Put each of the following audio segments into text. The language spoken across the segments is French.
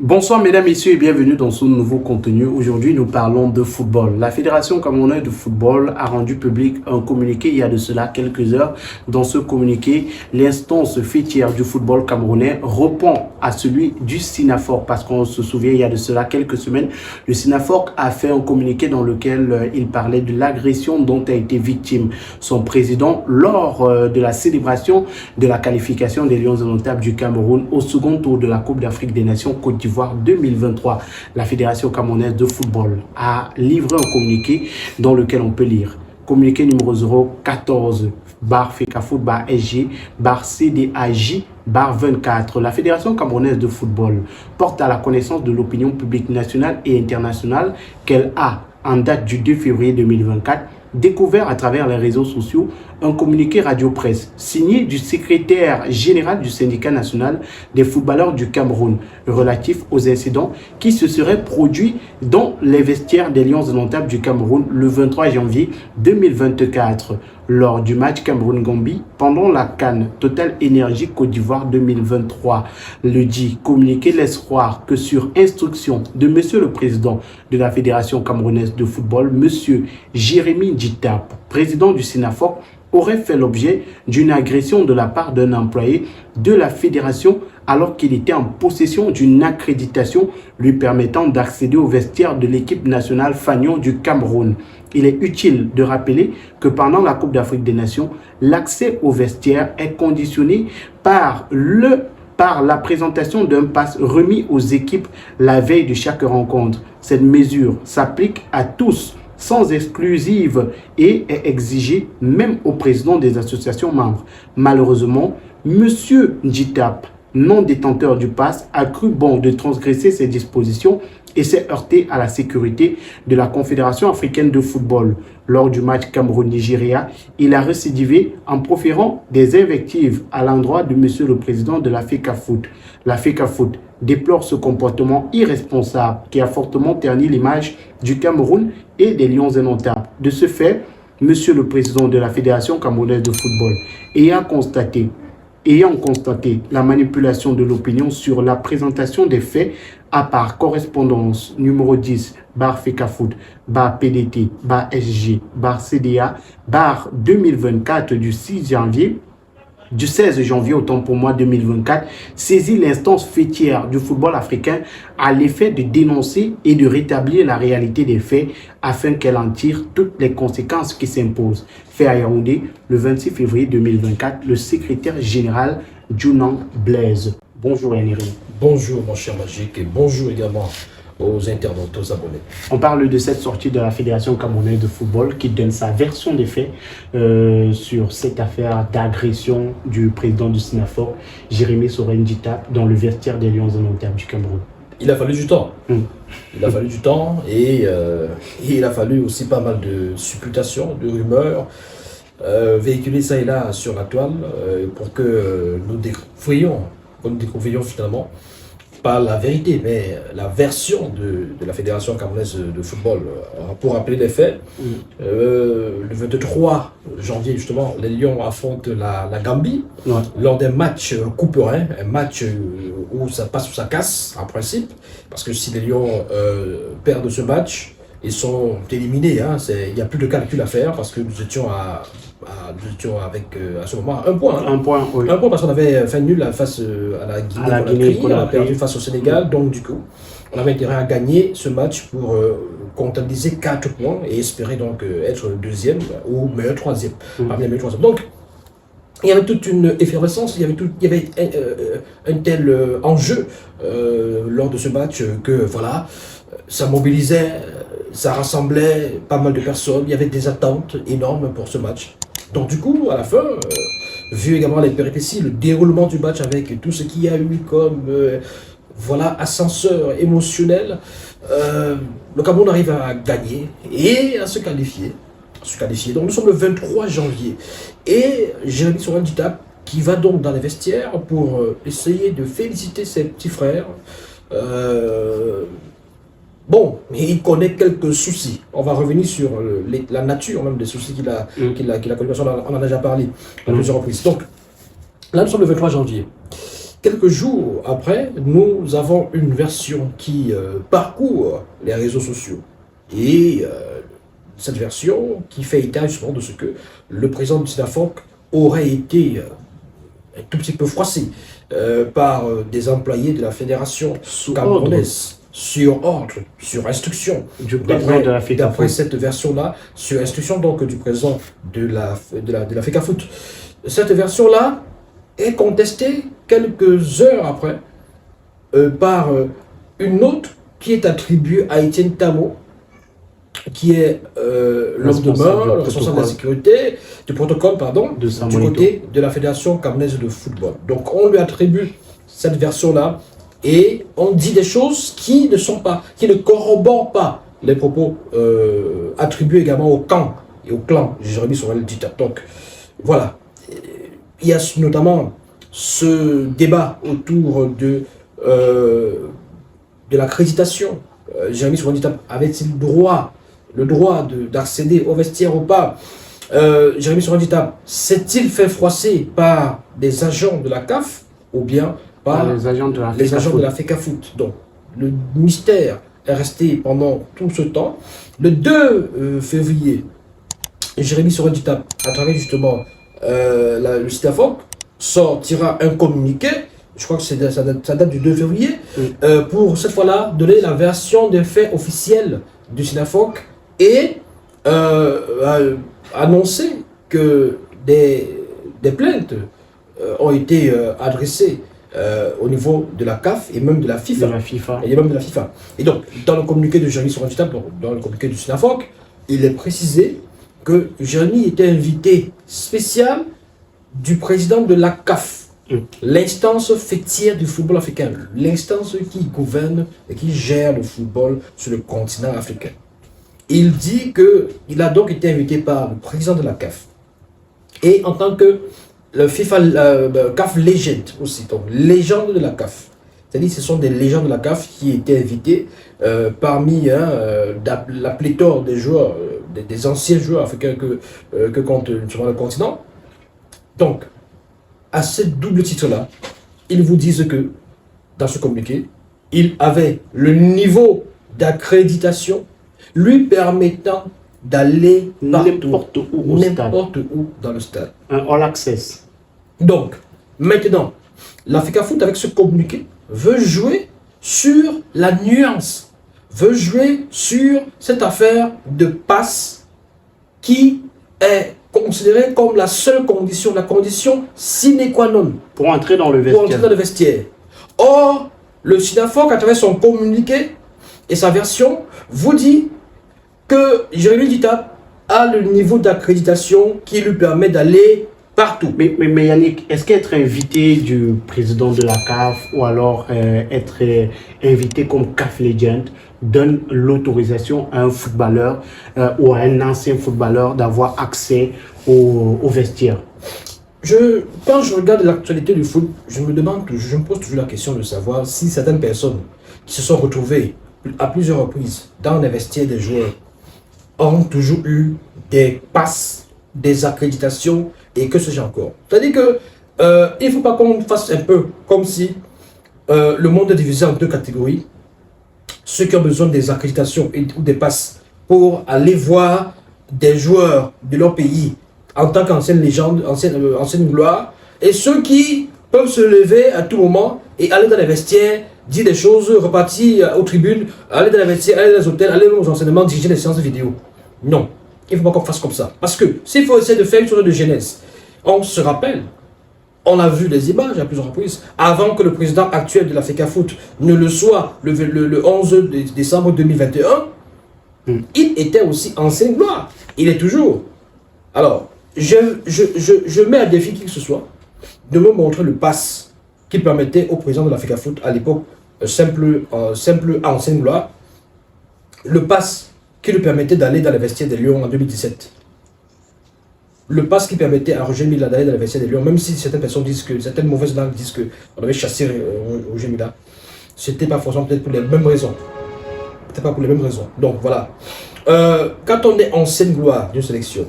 Bonsoir mesdames, messieurs et bienvenue dans ce nouveau contenu. Aujourd'hui, nous parlons de football. La Fédération camerounaise de football a rendu public un communiqué il y a de cela quelques heures. Dans ce communiqué, l'instance fêtière du football camerounais répond à celui du SINAFOC parce qu'on se souvient, il y a de cela quelques semaines, le SINAFOC a fait un communiqué dans lequel il parlait de l'agression dont a été victime son président lors de la célébration de la qualification des Lions indomptables du Cameroun au second tour de la Coupe d'Afrique des Nations Côte d'Ivoire 2023. La Fédération camerounaise de football a livré un communiqué dans lequel on peut lire communiqué numéro 014 FECAFOOT SG CDAJ 24. La Fédération camerounaise de football porte à la connaissance de l'opinion publique nationale et internationale qu'elle a, en date du 2 février 2024, découvert à travers les réseaux sociaux un communiqué radio-presse signé du secrétaire général du syndicat national des footballeurs du Cameroun relatif aux incidents qui se seraient produits dans les vestiaires des Lions indomptables du Cameroun le 23 janvier 2024 lors du match Cameroun-Gambie pendant la CAN Total Énergie Côte d'Ivoire 2023. Le dit communiqué laisse croire que sur instruction de Monsieur le Président de la Fédération camerounaise de football, Monsieur Jérémy Djitap, président du SINAFOC, aurait fait l'objet d'une agression de la part d'un employé de la fédération alors qu'il était en possession d'une accréditation lui permettant d'accéder au vestiaire de l'équipe nationale Fanion du Cameroun. Il est utile de rappeler que pendant la Coupe d'Afrique des Nations, l'accès au vestiaire est conditionné par la présentation d'un pass remis aux équipes la veille de chaque rencontre. Cette mesure s'applique à tous, sans exclusive, et est exigée même au président des associations membres. Malheureusement, M. Djitap, non détenteur du pass, a cru bon de transgresser ces dispositions et s'est heurté à la sécurité de la Confédération africaine de football. Lors du match Cameroun-Nigeria, il a récidivé en proférant des invectives à l'endroit de M. le Président de la FECAFOOT. La FECAFOOT déplore ce comportement irresponsable qui a fortement terni l'image du Cameroun et des Lions indomptables. De ce fait, M. le Président de la Fédération camerounaise de football, ayant constaté la manipulation de l'opinion sur la présentation des faits à par correspondance numéro 10 FECAFOOT PDT SG CDA 2024 du 16 janvier autant pour moi 2024, saisit l'instance fêtière du football africain à l'effet de dénoncer et de rétablir la réalité des faits afin qu'elle en tire toutes les conséquences qui s'imposent. Fait à Yaoundé le 26 février 2024, le secrétaire général Djounan Blaise. Bonjour Yanniry. Bonjour mon cher Magique et bonjour également aux internautes, aux abonnés. On parle de cette sortie de la Fédération camerounaise de football qui donne sa version des faits sur cette affaire d'agression du président du SINAFOC, Jérémy Djitap, dans le vestiaire des Lions indomptables du Cameroun. Il a fallu du temps. Il a fallu du temps et il a fallu aussi pas mal de supputations, de rumeurs, véhiculer ça et là sur la toile pour que nous découvrions finalement pas la vérité, mais la version de la Fédération camerounaise de football. Pour rappeler les faits, le 23 janvier, justement, les Lions affrontent la Gambie lors d'un match couperin, un match où ça passe ou ça casse, en principe, parce que si les Lions perdent ce match, ils sont éliminés. Il n'y a plus de calcul à faire parce que nous étions avec à ce moment un point. Un point, oui. Un point parce qu'on avait fait nul face à la Guinée. On a perdu face au Sénégal. Donc du coup, on avait intérêt à gagner ce match pour comptabiliser 4 points et espérer donc être deuxième ou meilleur troisième. Donc, il y avait toute une effervescence, il y avait un tel enjeu lors de ce match que voilà, ça mobilisait, ça rassemblait pas mal de personnes, il y avait des attentes énormes pour ce match. Donc du coup, à la fin, vu également les péripéties, le déroulement du match avec tout ce qu'il y a eu comme ascenseur émotionnel, le Cameroun arrive à gagner et à se qualifier. Donc nous sommes le 23 janvier et Jérémy Djitap qui va donc dans les vestiaires pour essayer de féliciter ses petits frères. Bon, mais il connaît quelques soucis. On va revenir sur la nature même des soucis qu'il a connus. On en a déjà parlé à plusieurs reprises. Donc, là, nous sommes le 23 janvier. quelques jours après, nous avons une version qui parcourt les réseaux sociaux. Et cette version qui fait état justement de ce que le président du SYNAFOC aurait été un tout petit peu froissé par des employés de la fédération camerounaise sur ordre, sur instruction du président de la FECAFOOT. D'après cette version-là, sur instruction donc du président de la FECAFOOT. Cette version-là est contestée quelques heures après par une autre qui est attribuée à Étienne Tamo, qui est l'homme de main, le responsable de la sécurité, du protocole, pardon, du côté de la Fédération camerounaise de football. Donc on lui attribue cette version-là et on dit des choses qui ne corroborent pas les propos attribués également au camp et au clan Jérémy Sorel Dita. Donc voilà, il y a notamment ce débat autour de l'accréditation. Jérémy Sorel Dita avait-il le droit d'accéder au vestiaire ou pas? Jérémy Sorel Dita s'est-il fait froisser par des agents de la CAF ou bien par les agents de la FECAFOOT? Donc, le mystère est resté pendant tout ce temps. Le 2 février, Jérémy Sorel Dita, à travers justement le SYNAFOC, sortira un communiqué, je crois que ça date du 2 février, pour cette fois-là donner la version des faits officiels du SYNAFOC et annoncer que des plaintes ont été adressées au niveau de la CAF et même de la FIFA. Et donc, dans le communiqué de Jérémy Sorel Dita, dans le communiqué du SYNAFOC, il est précisé que Jérémy était invité spécial du président de la CAF, l'instance fêtière du football africain, l'instance qui gouverne et qui gère le football sur le continent africain. Il dit qu'il a donc été invité par le président de la CAF et en tant que le FIFA CAF Legend aussi, donc légende de la CAF. C'est-à-dire que ce sont des légendes de la CAF qui étaient invités parmi la pléthore des joueurs, des anciens joueurs africains que compte sur le continent. Donc, à ce double titre-là, ils vous disent que, dans ce communiqué, il avait le niveau d'accréditation lui permettant d'aller n'importe où dans le stade. Un all access. Donc, maintenant, la FECAFOOT, avec ce communiqué, veut jouer sur la nuance, veut jouer sur cette affaire de passe qui est considérée comme la seule condition, la condition sine qua non pour entrer dans le vestiaire. Or, le SYNAFOC, à travers son communiqué et sa version, vous dit que Jérémy Dita a le niveau d'accréditation qui lui permet d'aller partout. Mais Yannick, est-ce qu'être invité du président de la CAF ou alors être invité comme CAF Legend donne l'autorisation à un footballeur ou à un ancien footballeur d'avoir accès au vestiaire? Quand je regarde l'actualité du foot, je me pose toujours la question de savoir si certaines personnes qui se sont retrouvées à plusieurs reprises dans les vestiaires des joueurs ont toujours eu des passes, des accréditations et que sais-je encore. C'est-à-dire que il ne faut pas qu'on fasse un peu comme si le monde est divisé en deux catégories. Ceux qui ont besoin des accréditations ou des passes pour aller voir des joueurs de leur pays en tant qu'ancienne légende, ancienne gloire, et ceux qui peuvent se lever à tout moment et aller dans les vestiaires, dire des choses, repartir aux tribunes, aller dans les vestiaires, aller dans les hôtels, aller aux enseignements, diriger des séances vidéo. Non, il ne faut pas qu'on fasse comme ça. Parce que s'il faut essayer de faire une chose de jeunesse, on se rappelle, on a vu des images à plusieurs reprises, avant que le président actuel de la FECAFOOT ne le soit le 11 décembre 2021, il était aussi ancien gloire. Il est toujours. Alors, je mets à défi qui que ce soit de me montrer le pass qui permettait au président de la FECAFOOT, à l'époque, simple ancien gloire, le pass qui lui permettait d'aller dans les vestiaires des Lions en 2017. Le pass qui permettait à Roger Mila d'aller dans les vestiaires des Lions, même si certaines personnes disent que, certaines mauvaises langues disent qu'on avait chassé Roger Mila, c'était pas forcément peut-être pour les mêmes raisons. Peut-être pas pour les mêmes raisons. Donc voilà. Quand on est ancienne gloire d'une sélection,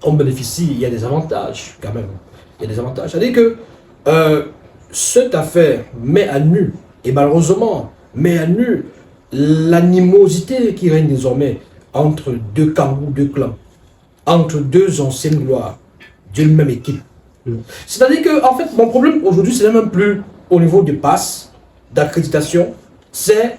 on bénéficie, il y a des avantages quand même. Il y a des avantages. C'est-à-dire que cette affaire met à nu, et malheureusement, met à nu l'animosité qui règne désormais entre deux camps, deux clans, entre deux anciennes gloires d'une même équipe. C'est-à-dire que, en fait, mon problème aujourd'hui, c'est même plus au niveau de passe, d'accréditation, c'est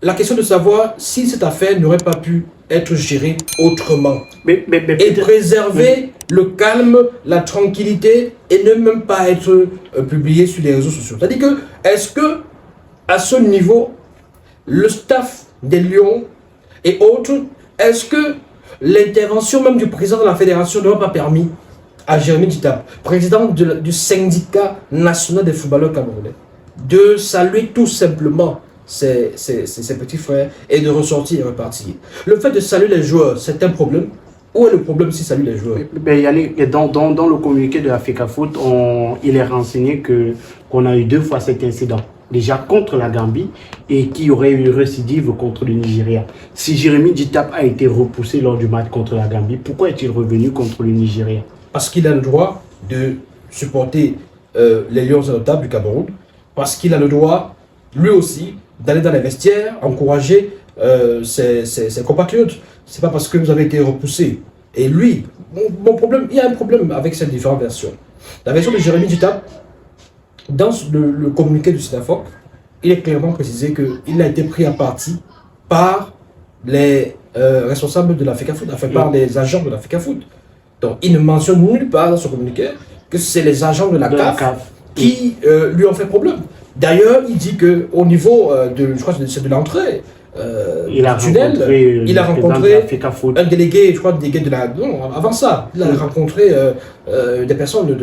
la question de savoir si cette affaire n'aurait pas pu être gérée autrement. Et préserver le calme, la tranquillité et ne même pas être publié sur les réseaux sociaux. C'est-à-dire que, est-ce que, à ce niveau, le staff des Lions et autres, est-ce que l'intervention même du président de la fédération n'aurait pas permis à Jérémy Djitap, président du syndicat national des footballeurs camerounais, de saluer tout simplement ses petits frères et de ressortir et repartir. Le fait de saluer les joueurs, c'est un problème. Où est le problème si saluer les joueurs? Dans le communiqué de la FECAFOOT, il est renseigné qu'on a eu 2 fois cet incident. Déjà contre la Gambie et qu'il y aurait eu une récidive contre le Nigeria. Si Jérémy Djitap a été repoussé lors du match contre la Gambie, pourquoi est-il revenu contre le Nigeria? Parce qu'il a le droit de supporter les Lions indomptables du Cameroun, parce qu'il a le droit, lui aussi, d'aller dans les vestiaires, encourager ses compatriotes. C'est pas parce que vous avez été repoussé. Et lui, mon problème, il y a un problème avec ces différentes versions. La version de Jérémy Djitap, dans le communiqué du SYNAFOC, il est clairement précisé qu'il a été pris à partie par les responsables de la FECAFOOT, enfin par les agents de la FECAFOOT. Donc il ne mentionne nulle part dans son communiqué que c'est les agents de la CAF qui lui ont fait problème. D'ailleurs, il dit qu'au niveau je crois que c'est de l'entrée, il a rencontré un délégué, je crois, délégué de la... Non, avant ça, il a rencontré des personnes,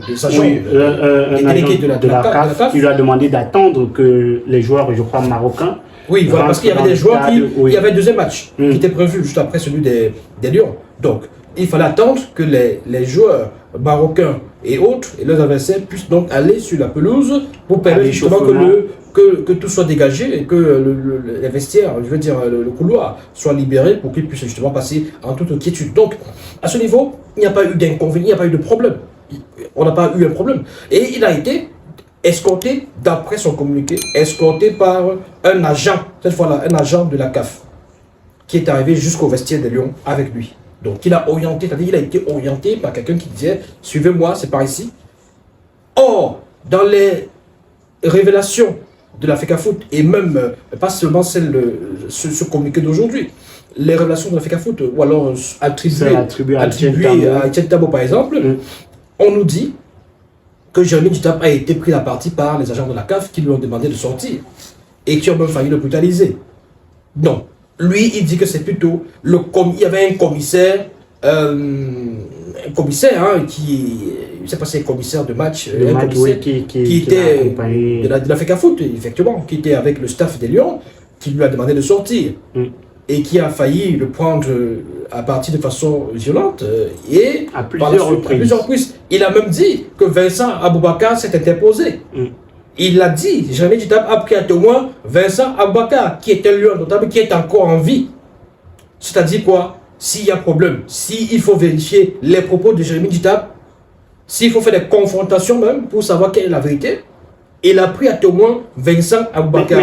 des agents, des délégués de la CAF. Il lui a demandé d'attendre que les joueurs, je crois, marocains... Oui, voilà, parce qu'il y avait des joueurs il y avait un deuxième match qui était prévu juste après celui des Lions. Donc, il fallait attendre que les joueurs marocains et autres, et leurs adversaires, puissent donc aller sur la pelouse pour permettre justement que tout soit dégagé et que les vestiaires, je veux dire le couloir, soit libéré pour qu'ils puissent justement passer en toute quiétude. Donc, à ce niveau, il n'y a pas eu d'inconvénient, il n'y a pas eu de problème. On n'a pas eu un problème. Et il a été escorté, d'après son communiqué, escorté par un agent, cette fois-là, un agent de la CAF, qui est arrivé jusqu'au vestiaire des Lions avec lui. Donc il a orienté, c'est-à-dire il a été orienté par quelqu'un qui disait « Suivez-moi, c'est par ici ». Or, dans les révélations de la FECAFOOT, et même pas seulement ce communiqué d'aujourd'hui, les révélations de la FECAFOOT, ou alors attribuées à Etienne Tabo par exemple, on nous dit que Jérémy Djitap a été pris à partie par les agents de la CAF qui lui ont demandé de sortir et qui ont même failli le brutaliser. Non. Lui, il dit que c'est plutôt il y avait un commissaire, qui, je ne sais pas si c'est un commissaire de match, qui était de la FECAFOOT, effectivement, qui était avec le staff des Lions, qui lui a demandé de sortir et qui a failli le prendre à partie de façon violente et à plusieurs reprises. Il a même dit que Vincent Aboubakar s'est interposé. Il l'a dit, Jérémy Djitap a pris à témoin Vincent Aboubakar, qui est un lion notable, qui est encore en vie. C'est-à-dire quoi? S'il y a problème, s'il faut vérifier les propos de Jérémy Djitap, s'il faut faire des confrontations même pour savoir quelle est la vérité, il a pris à témoin Vincent Aboubakar.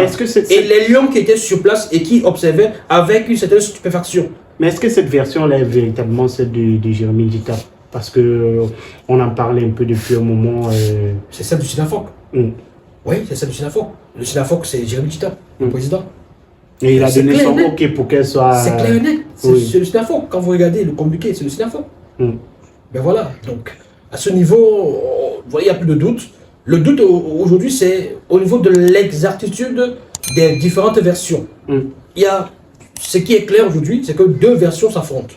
Et les lions qui étaient sur place et qui observaient avec une certaine stupéfaction. Mais est-ce que cette version-là est véritablement celle de Jérémy Djitap? Parce qu'on en parlait un peu depuis un moment. C'est celle du SYNAFOC. Oui, c'est celle du SYNAFOC. Le SYNAFOC, c'est Jérémy Djitap, le président. Et il a donné son OK pour qu'elle soit... C'est clair et net. C'est le SYNAFOC. Quand vous regardez le communiqué, c'est le SYNAFOC. Ben voilà. Donc, à ce niveau, vous voyez, il n'y a plus de doute. Le doute aujourd'hui, c'est au niveau de l'exactitude des différentes versions. Ce qui est clair aujourd'hui, c'est que 2 versions s'affrontent.